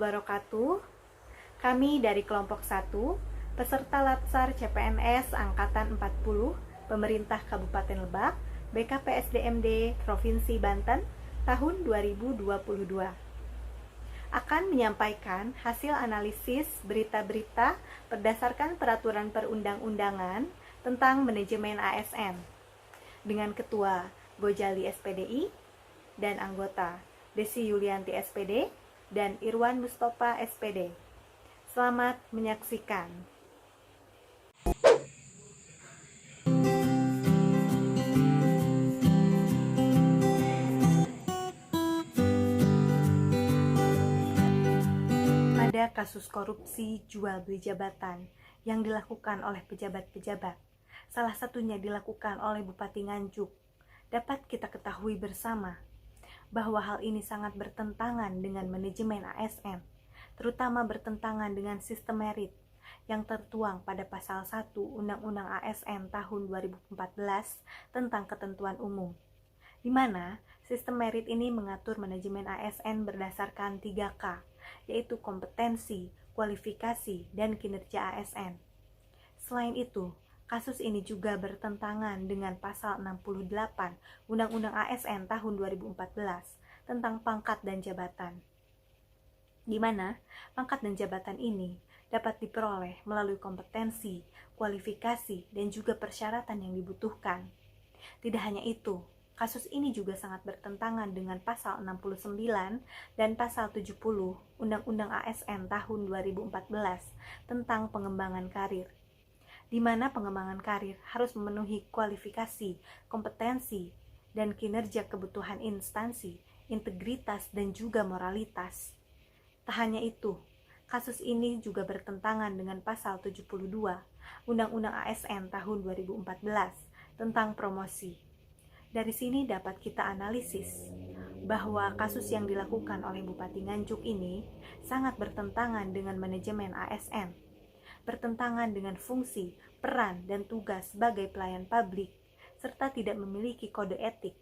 wabarakatuh. Kami dari kelompok 1, peserta Latsar CPNS Angkatan 40, Pemerintah Kabupaten Lebak, BKPSDMD Provinsi Banten, tahun 2022. Akan menyampaikan hasil analisis berita-berita berdasarkan peraturan perundang-undangan tentang manajemen ASN dengan Ketua Gojali SPDI dan anggota Desi Yulianti SPD dan Irwan Mustafa SPD. Selamat menyaksikan. Ada kasus korupsi jual beli jabatan yang dilakukan oleh pejabat-pejabat. Salah satunya dilakukan oleh Bupati Nganjuk. Dapat kita ketahui bersama bahwa hal ini sangat bertentangan dengan manajemen ASN, terutama bertentangan dengan sistem merit yang tertuang pada pasal 1 Undang-Undang ASN tahun 2014 tentang ketentuan umum, di mana sistem merit ini mengatur manajemen ASN berdasarkan 3K, yaitu kompetensi, kualifikasi, dan kinerja ASN. Selain itu, kasus ini juga bertentangan dengan pasal 68 Undang-Undang ASN tahun 2014 tentang pangkat dan jabatan, di mana pangkat dan jabatan ini dapat diperoleh melalui kompetensi, kualifikasi, dan juga persyaratan yang dibutuhkan. Tidak hanya itu, kasus ini juga sangat bertentangan dengan pasal 69 dan pasal 70 Undang-Undang ASN tahun 2014 tentang pengembangan karir, di mana pengembangan karir harus memenuhi kualifikasi, kompetensi, dan kinerja kebutuhan instansi, integritas, dan juga moralitas. Tak hanya itu, kasus ini juga bertentangan dengan pasal 72 Undang-Undang ASN tahun 2014 tentang promosi. Dari sini dapat kita analisis bahwa kasus yang dilakukan oleh Bupati Nganjuk ini sangat bertentangan dengan manajemen ASN, bertentangan dengan fungsi, peran, dan tugas sebagai pelayan publik, serta tidak memiliki kode etik,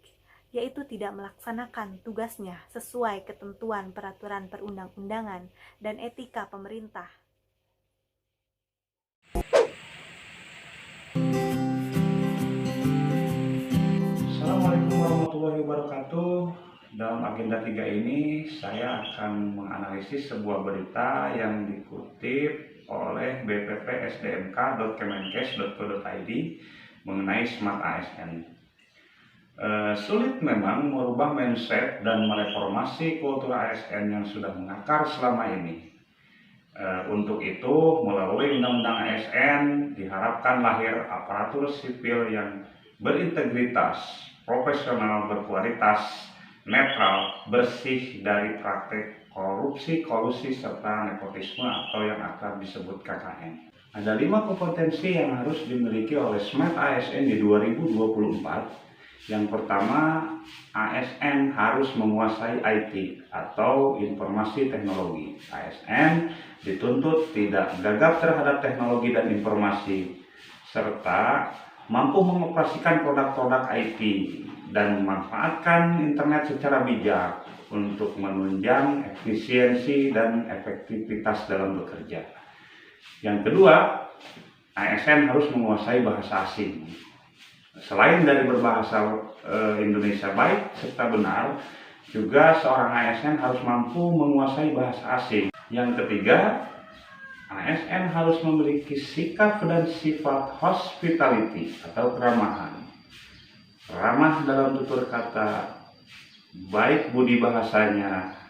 yaitu tidak melaksanakan tugasnya sesuai ketentuan peraturan perundang-undangan dan etika pemerintah. Assalamualaikum warahmatullahi wabarakatuh. Dalam agenda 3 ini, saya akan menganalisis sebuah berita yang dikutip oleh bppsdmk.kemenkes.go.id mengenai Smart ASN. Sulit memang merubah mindset dan mereformasi kultur ASN yang sudah mengakar selama ini. Untuk itu, melalui Undang-Undang ASN diharapkan lahir aparatur sipil yang berintegritas, profesional, berkualitas, netral, bersih dari praktek korupsi, kolusi, serta nepotisme atau yang akrab disebut KKN. Ada 5 kompetensi yang harus dimiliki oleh Smart ASN di 2024. Yang pertama, ASN harus menguasai IT atau informasi teknologi. ASN dituntut tidak gagap terhadap teknologi dan informasi, serta mampu mengoperasikan produk-produk IT dan memanfaatkan internet secara bijak untuk menunjang efisiensi dan efektivitas dalam bekerja. Yang kedua, ASN harus menguasai bahasa asing. Selain dari berbahasa Indonesia baik serta benar, juga seorang ASN harus mampu menguasai bahasa asing. Yang ketiga, ASN harus memiliki sikap dan sifat hospitality atau keramahan. Ramah dalam tutur kata, baik budi bahasanya,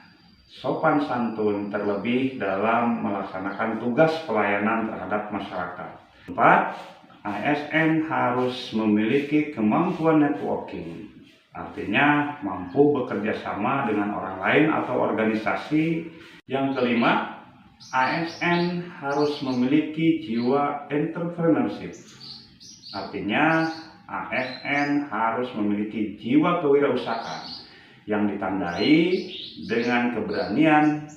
sopan santun, terlebih dalam melaksanakan tugas pelayanan terhadap masyarakat. 4. ASN harus memiliki kemampuan networking, artinya mampu bekerja sama dengan orang lain atau organisasi. Yang kelima, ASN harus memiliki jiwa entrepreneurship, artinya ASN harus memiliki jiwa kewirausahaan yang ditandai dengan keberanian,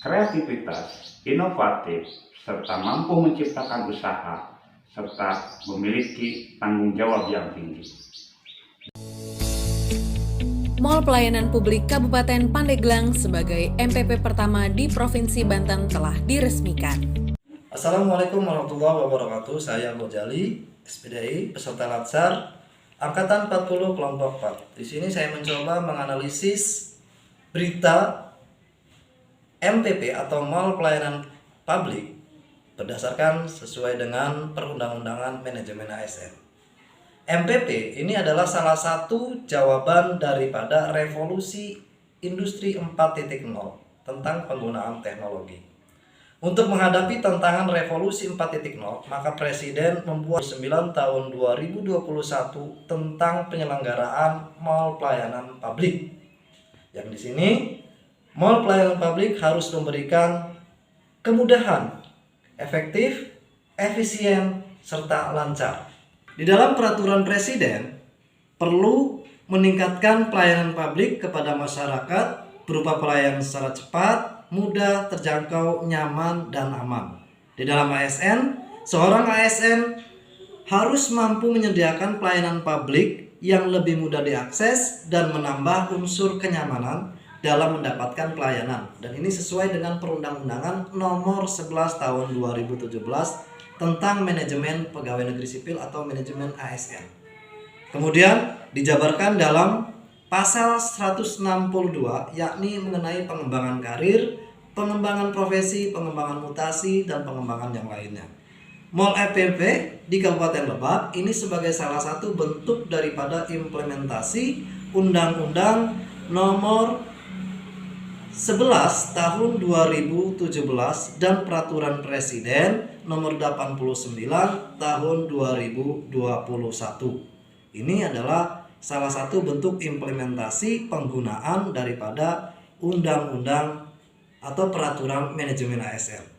kreativitas, inovatif, serta mampu menciptakan usaha, serta memiliki tanggung jawab yang tinggi. Mall Pelayanan Publik Kabupaten Pandeglang sebagai MPP pertama di Provinsi Banten telah diresmikan. Assalamualaikum warahmatullahi wabarakatuh. Saya Gojali, SPDI, peserta Latsar, Angkatan 40 Kelompok 4. Di sini saya mencoba menganalisis berita MPP atau Mall Pelayanan Publik berdasarkan sesuai dengan Perundang-undangan Manajemen ASN. MPP ini adalah salah satu jawaban daripada revolusi industri 4.0 tentang penggunaan teknologi. Untuk menghadapi tantangan revolusi 4.0, maka Presiden membuat 9 tahun 2021 tentang penyelenggaraan mall pelayanan publik. Yang di sini, mall pelayanan publik harus memberikan kemudahan, efektif, efisien, serta lancar. Di dalam peraturan Presiden, perlu meningkatkan pelayanan publik kepada masyarakat berupa pelayanan secara cepat, mudah, terjangkau, nyaman, dan aman. Di dalam ASN, seorang ASN harus mampu menyediakan pelayanan publik yang lebih mudah diakses dan menambah unsur kenyamanan dalam mendapatkan pelayanan. Dan ini sesuai dengan Perundang-undangan Nomor 11 Tahun 2017 tentang Manajemen Pegawai Negeri Sipil atau Manajemen ASN. Kemudian dijabarkan dalam Pasal 162, yakni mengenai pengembangan karir, pengembangan profesi, pengembangan mutasi, dan pengembangan yang lainnya. Mall MPP di Kabupaten Lebak ini sebagai salah satu bentuk daripada implementasi Undang-Undang Nomor 11 Tahun 2017 dan Peraturan Presiden Nomor 89 Tahun 2021. Ini adalah salah satu bentuk implementasi penggunaan daripada undang-undang atau peraturan manajemen ASN.